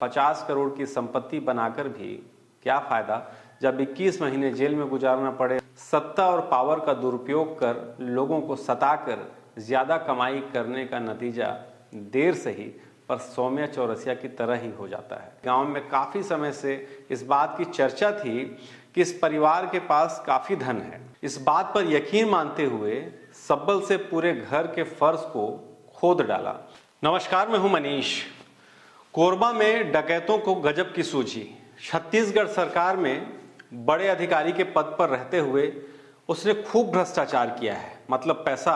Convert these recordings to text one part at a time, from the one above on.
50 करोड़ की संपत्ति बनाकर भी क्या फायदा जब 21 महीने जेल में गुजारना पड़े। सत्ता और पावर का दुरुपयोग कर लोगों को सताकर ज्यादा कमाई करने का नतीजा देर से ही पर सौम्या चौरसिया की तरह ही हो जाता है। गांव में काफी समय से इस बात की चर्चा थी कि इस परिवार के पास काफी धन है। इस बात पर यकीन मानते हुए सब्बल से पूरे घर के फर्श को खोद डाला। नमस्कार, मैं हूं मनीष। कोरबा में डकैतों को गजब की सूझी। छत्तीसगढ़ सरकार में बड़े अधिकारी के पद पर रहते हुए उसने खूब भ्रष्टाचार किया है। मतलब पैसा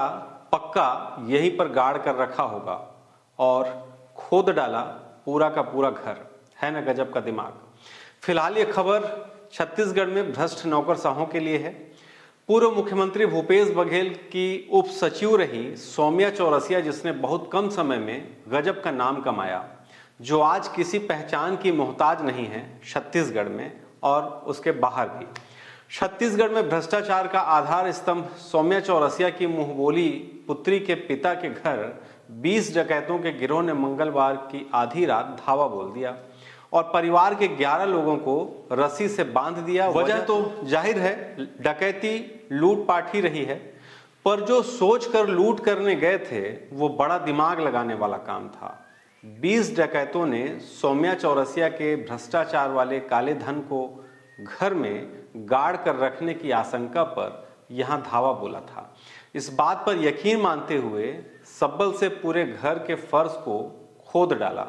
पक्का यहीं पर गाड़ कर रखा होगा और खोद डाला पूरा का पूरा घर। है ना गजब का दिमाग। फिलहाल ये खबर छत्तीसगढ़ में भ्रष्ट नौकरशाहों के लिए है। पूर्व मुख्यमंत्री भूपेश बघेल की उप सचिव रही सौम्या चौरसिया, जिसने बहुत कम समय में गजब का नाम कमाया, जो आज किसी पहचान की मोहताज नहीं है छत्तीसगढ़ में और उसके बाहर भी। छत्तीसगढ़ में भ्रष्टाचार का आधार स्तंभ सौम्या चौरसिया की मुंहबोली पुत्री के पिता के घर 20 डकैतों के गिरोह ने मंगलवार की आधी रात धावा बोल दिया और परिवार के 11 लोगों को रस्सी से बांध दिया। वजह तो जाहिर है, डकैती लूटपाट ही रही है, पर जो सोच कर लूट करने गए थे वो बड़ा दिमाग लगाने वाला काम था। 20 डकैतों ने सौम्या चौरसिया के भ्रष्टाचार वाले काले धन को घर में गाड़ कर रखने की आशंका पर यहां धावा बोला था। इस बात पर यकीन मानते हुए सब्बल से पूरे घर के फर्श को खोद डाला।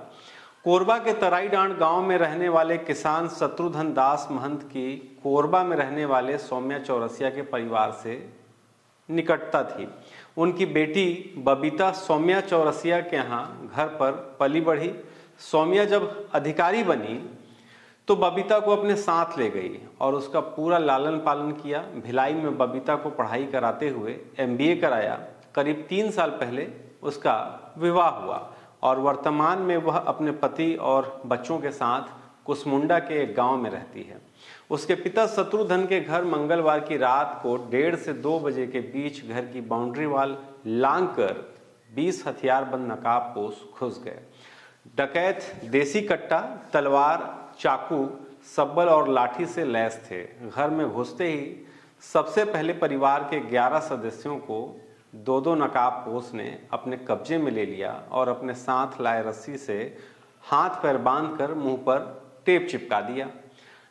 कोरबा के तराईडांड गांव में रहने वाले किसान शत्रुघ्न दास महंत की कोरबा में रहने वाले सौम्या चौरसिया के परिवार से निकटता थी। उनकी बेटी बबीता सौम्या चौरसिया के यहाँ घर पर पली बढ़ी। सौम्या जब अधिकारी बनी तो बबीता को अपने साथ ले गई और उसका पूरा लालन पालन किया। भिलाई में बबीता को पढ़ाई कराते हुए MBA कराया। करीब 3 साल पहले उसका विवाह हुआ और वर्तमान में वह अपने पति और बच्चों के साथ कुसमुंडा के एक गांव में रहती है। उसके पिता शत्रुघ्न के घर मंगलवार की रात को 1:30 से 2 बजे के बीच घर की बाउंड्री वाल लांघकर 20 हथियारबंद नकाबपोश घुस गए। डकैत देसी कट्टा, तलवार, चाकू, सब्बल और लाठी से लैस थे। घर में घुसते ही सबसे पहले परिवार के 11 सदस्यों को 2-2 नकाबपोश ने अपने कब्जे में ले लिया और अपने साथ लाए रस्सी से हाथ पैर बांधकर मुंह पर टेप चिपका दिया।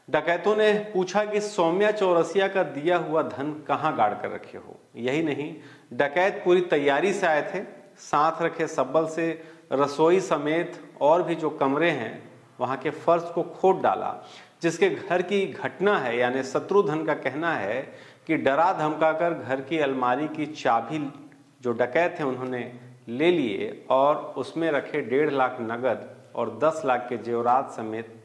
डकैतों ने पूछा कि सौम्या चौरसिया का दिया हुआ धन कहाँ गाड़ कर रखे हो। यही नहीं, डकैत पूरी तैयारी से आए थे। साथ रखे सब्बल से रसोई समेत और भी जो कमरे हैं वहां के फर्श को खोद डाला। जिसके घर की घटना है, यानी शत्रुघ्न का कहना है कि डरा धमकाकर घर की अलमारी की चाबी जो डकैत थे उन्होंने ले लिए और उसमें रखे 1.5 लाख नगद और 10 लाख के जेवरात समेत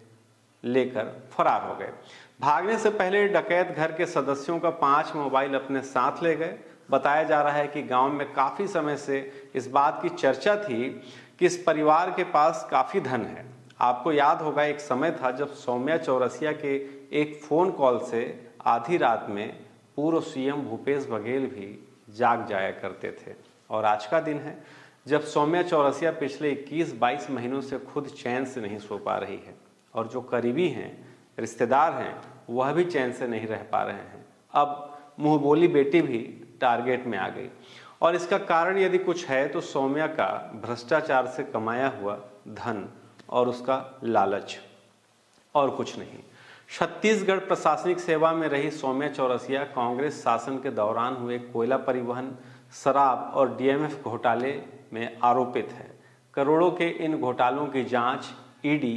लेकर फरार हो गए। भागने से पहले डकैत घर के सदस्यों का 5 मोबाइल अपने साथ ले गए। बताया जा रहा है कि गांव में काफी समय से इस बात की चर्चा थी कि इस परिवार के पास काफी धन है। आपको याद होगा, एक समय था जब सौम्या चौरसिया के एक फोन कॉल से आधी रात में पूर्व CM भूपेश बघेल भी जाग जाया करते थे। और आज का दिन है जब सौम्या चौरसिया पिछले 21-22 महीनों से खुद चैन से नहीं सो पा रही है और जो करीबी हैं, रिश्तेदार हैं, वह भी चैन से नहीं रह पा रहे हैं। अब मुंहबोली बेटी भी टारगेट में आ गई और इसका कारण यदि कुछ है तो सौम्या का भ्रष्टाचार से कमाया हुआ धन और उसका लालच, और कुछ नहीं। छत्तीसगढ़ प्रशासनिक सेवा में रही सौम्या चौरसिया कांग्रेस शासन के दौरान हुए कोयला परिवहन, शराब और DMF घोटाले में आरोपित है। करोड़ों के इन घोटालों की जांच ED,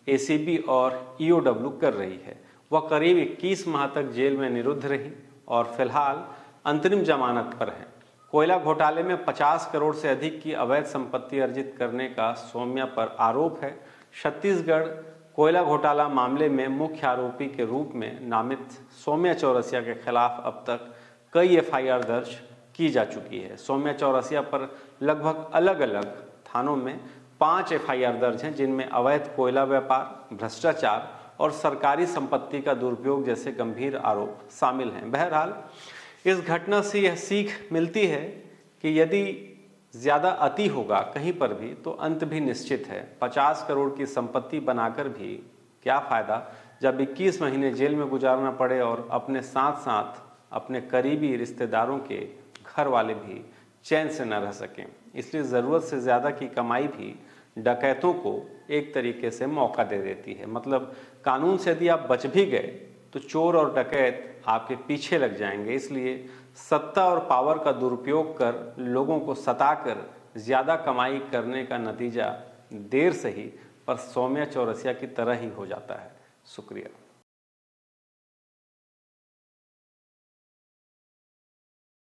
ACB और EOW कर रही है। वह करीब 21 माह तक जेल में निरुद्ध रही और फिलहाल अंतरिम जमानत पर है। कोयला घोटाले में 50 करोड़ से अधिक की अवैध संपत्ति अर्जित करने का सौम्या पर आरोप है। छत्तीसगढ़ कोयला घोटाला मामले में मुख्य आरोपी के रूप में नामित सौम्या चौरसिया के खिलाफ अब तक कई FIR दर्ज की जा चुकी है। सौम्या चौरसिया पर लगभग अलग अलग थानों में 5 FIR दर्ज हैं, जिनमें अवैध कोयला व्यापार, भ्रष्टाचार और सरकारी संपत्ति का दुरुपयोग जैसे गंभीर आरोप शामिल हैं। बहरहाल इस घटना से यह सीख मिलती है कि यदि ज़्यादा अति होगा कहीं पर भी तो अंत भी निश्चित है। 50 करोड़ की संपत्ति बनाकर भी क्या फ़ायदा जब 21 महीने जेल में गुजारना पड़े और अपने साथ साथ अपने करीबी रिश्तेदारों के घर वाले भी चैन से न रह सकें। इसलिए ज़रूरत से ज़्यादा की कमाई भी डकैतों को एक तरीके से मौका दे देती है। मतलब कानून से यदि आप बच भी गए तो चोर और डकैत आपके पीछे लग जाएंगे। इसलिए सत्ता और पावर का दुरुपयोग कर लोगों को सताकर ज़्यादा कमाई करने का नतीजा देर से ही पर सौम्या चौरसिया की तरह ही हो जाता है। शुक्रिया।